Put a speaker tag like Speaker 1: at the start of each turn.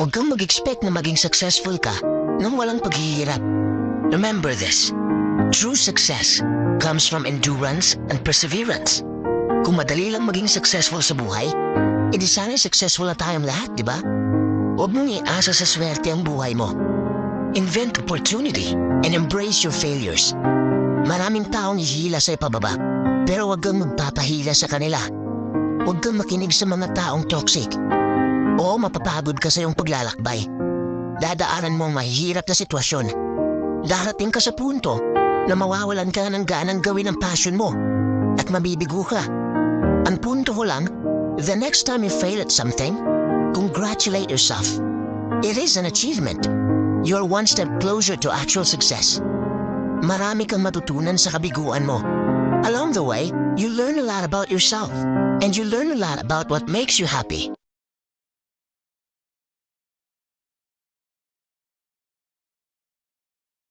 Speaker 1: Huwag kang mag-expect na maging successful ka nang walang paghihirap. Remember this, true success comes from endurance and perseverance. Kung madali lang maging successful sa buhay, edi sana'y successful na tayong lahat, di ba? Huwag mong iasa sa swerte ang buhay mo. Invent opportunity and embrace your failures. Maraming taong hihila sa ipababa, pero huwag kang magpapahila sa kanila. Huwag kang makinig sa mga taong toxic. Oo, mapapagod ka sa iyong paglalakbay. Dadaanan mo ang mahihirap na sitwasyon. Darating ka sa punto na mawawalan ka ng ganang gawin ang passion mo at mabibigo ka. Ang punto ko lang, the next time you fail at something, congratulate yourself. It is an achievement. You're one step closer to actual success. Marami kang matutunan sa kabiguan mo. Along the way, you learn a lot about yourself, and you learn a lot about what makes you happy.